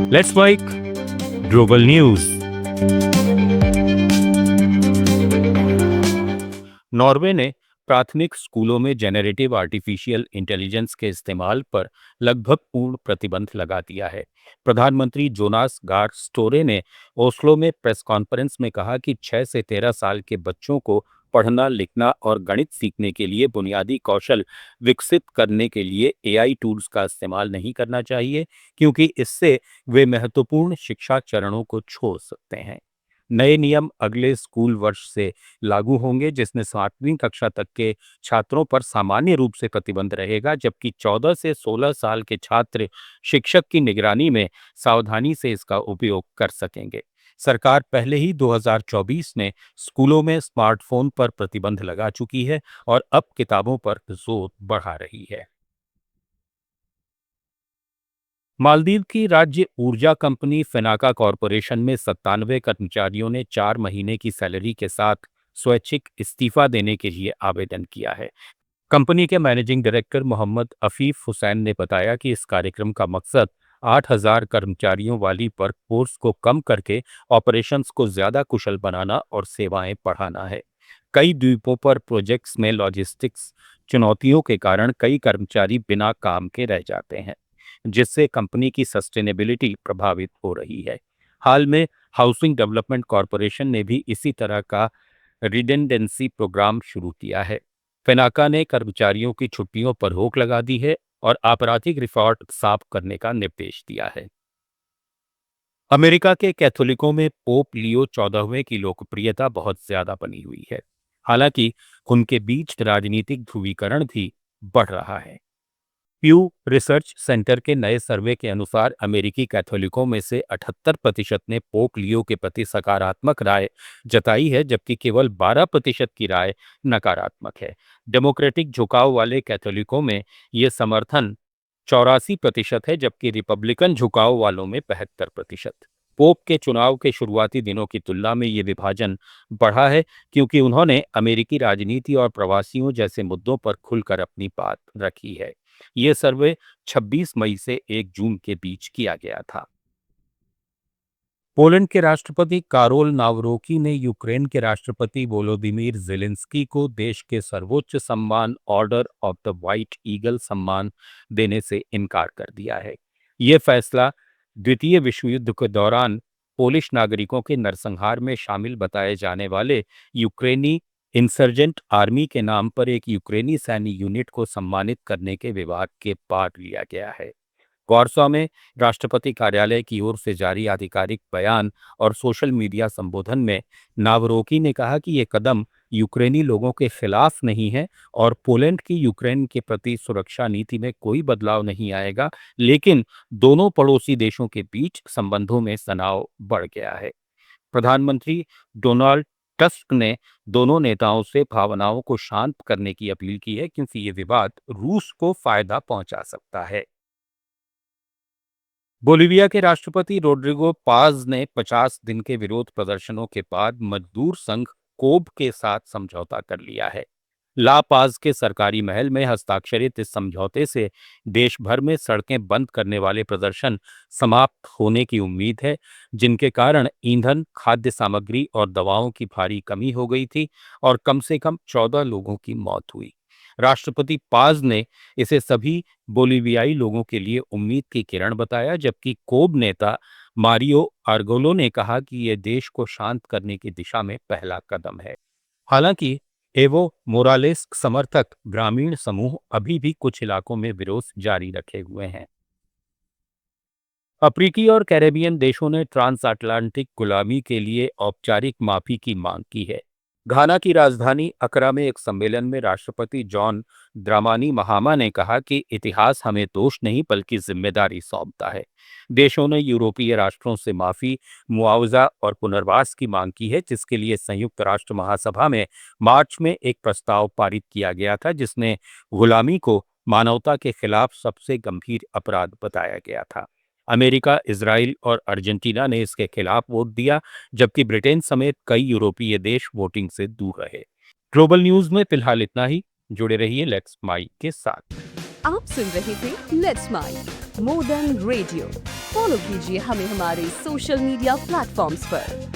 Let's bike global news. Norway ने प्राथमिक स्कूलों में जेनरेटिव आर्टिफिशियल इंटेलिजेंस के इस्तेमाल पर लगभग पूर्ण प्रतिबंध लगा दिया है। प्रधानमंत्री जोनास गार स्टोरे ने ओस्लो में प्रेस कॉन्फ्रेंस में कहा कि 6 से 13 साल के बच्चों को पढ़ना, लिखना और गणित सीखने के लिए बुनियादी कौशल विकसित करने के लिए एआई टूल्स का इस्तेमाल नहीं करना चाहिए, क्योंकि इससे वे महत्वपूर्ण शिक्षा चरणों को छोड़ सकते हैं। नए नियम अगले स्कूल वर्ष से लागू होंगे, जिसमें 7वीं कक्षा तक के छात्रों पर सामान्य रूप से प्रतिबंध रहेगा, जबकि 14 से 16 साल के छात्र शिक्षक की निगरानी में सावधानी से इसका उपयोग कर सकेंगे। सरकार पहले ही 2024 में स्कूलों में स्मार्टफोन पर प्रतिबंध लगा चुकी है और अब किताबों पर जोर बढ़ा रही है। मालदीव की राज्य ऊर्जा कंपनी फेनाका कॉरपोरेशन में 97 कर्मचारियों ने 4 महीने की सैलरी के साथ स्वैच्छिक इस्तीफा देने के लिए आवेदन किया है। कंपनी के मैनेजिंग डायरेक्टर मोहम्मद अफीफ हुसैन ने बताया कि इस कार्यक्रम का मकसद 8,000 कर्मचारियों वाली वर्कफोर्स को कम करके ऑपरेशंस को ज्यादा कुशल बनाना और सेवाएं बढ़ाना है। कई द्वीपों पर प्रोजेक्ट्स में लॉजिस्टिक्स चुनौतियों के कारण कई कर्मचारी बिना काम के रह जाते हैं, जिससे कंपनी की सस्टेनेबिलिटी प्रभावित हो रही है। हाल में हाउसिंग डेवलपमेंट कॉरपोरेशन ने भी इसी तरह का रिडेंडेंसी प्रोग्राम शुरू किया है। फेनाका ने कर्मचारियों की छुट्टियों पर रोक लगा दी है और आपराधिक रिकॉर्ड साफ करने का निर्देश दिया है। अमेरिका के कैथोलिकों में पोप लियो 14वें की लोकप्रियता बहुत ज्यादा बनी हुई है। हालांकि उनके बीच राजनीतिक ध्रुवीकरण भी बढ़ रहा है। प्यू रिसर्च सेंटर के नए सर्वे के अनुसार अमेरिकी कैथोलिकों में से 78% ने पोप लियो के प्रति सकारात्मक राय जताई है, जबकि केवल 12% की राय नकारात्मक है। डेमोक्रेटिक झुकाव वाले कैथोलिकों में ये समर्थन 84% है, जबकि रिपब्लिकन झुकाव वालों में 75%। पोप के चुनाव के शुरुआती दिनों की तुलना में ये विभाजन बढ़ा है, क्योंकि उन्होंने अमेरिकी राजनीति और प्रवासियों जैसे मुद्दों पर खुलकर अपनी बात रखी है। ये सर्वे 26 मई से 1 जून के बीच किया गया था। पोलैंड के राष्ट्रपति कारोल नावरोकी ने यूक्रेन के राष्ट्रपति वोलोदिमीर जेलेंस्की को देश के सर्वोच्च सम्मान order of the white eagle सम्मान देने से इनकार कर दिया है। ये फैसला द्वितीय विश्व युद्ध के दौरान पोलिश नागरिकों के नरसंहार में शामिल बताए जाने वाले यूक्रेनी इंसर्जेंट आर्मी के नाम पर एक यूक्रेनी सैन्य यूनिट को सम्मानित करने के विवाद के बाद लिया गया है। वॉर्सो में राष्ट्रपति कार्यालय की ओर से जारी आधिकारिक बयान और सोशल मीडिया संबोधन में नावरोकी ने कहा कि ये कदम यूक्रेनी लोगों के खिलाफ नहीं है और पोलैंड की यूक्रेन के प्रति सुरक्षा नीति में कोई बदलाव नहीं आएगा, लेकिन दोनों पड़ोसी देशों के बीच संबंधों में तनाव बढ़ गया है। प्रधानमंत्री डोनाल्ड टस्क ने दोनों नेताओं से भावनाओं को शांत करने की अपील की है, क्योंकि ये विवाद रूस को फायदा पहुंचा सकता है। बोलीविया के राष्ट्रपति रोड्रिगो पाज ने 50 दिन के विरोध प्रदर्शनों के बाद मजदूर संघ कोब के साथ समझौता कर लिया है। ला पाज के सरकारी महल में हस्ताक्षरित इस समझौते से देश भर में सड़कें बंद करने वाले प्रदर्शन समाप्त होने की उम्मीद है, जिनके कारण ईंधन, खाद्य सामग्री और दवाओं की भारी कमी हो गई थी और कम से कम 14 लोगों की मौत हुई। राष्ट्रपति पाज ने इसे सभी बोलीवियाई लोगों के लिए उम्मीद की किरण बताया, जबकि कोब नेता मारियो आर्गोलो ने कहा कि यह देश को शांत करने की दिशा में पहला कदम है। हालांकि एवो मोरालेस समर्थक ग्रामीण समूह अभी भी कुछ इलाकों में विरोध जारी रखे हुए हैं। अफ्रीकी और कैरेबियन देशों ने ट्रांस अटलांटिक गुलामी के लिए औपचारिक माफी की मांग की है। घाना की राजधानी अकरा में एक सम्मेलन में राष्ट्रपति जॉन द्रामानी महामा ने कहा कि इतिहास हमें दोष नहीं बल्कि जिम्मेदारी सौंपता है। देशों ने यूरोपीय राष्ट्रों से माफी, मुआवजा और पुनर्वास की मांग की है, जिसके लिए संयुक्त राष्ट्र महासभा में मार्च में एक प्रस्ताव पारित किया गया था, जिसने गुलामी को मानवता के खिलाफ सबसे गंभीर अपराध बताया गया था। अमेरिका, इजराइल और अर्जेंटीना ने इसके खिलाफ वोट दिया, जबकि ब्रिटेन समेत कई यूरोपीय देश वोटिंग से दूर रहे। ग्लोबल न्यूज में फिलहाल इतना ही। जुड़े रहिए लेट्स माई के साथ। आप सुन रहे थे let's my more than radio. Follow कीजिए हमें हमारे सोशल मीडिया प्लेटफॉर्म्स पर।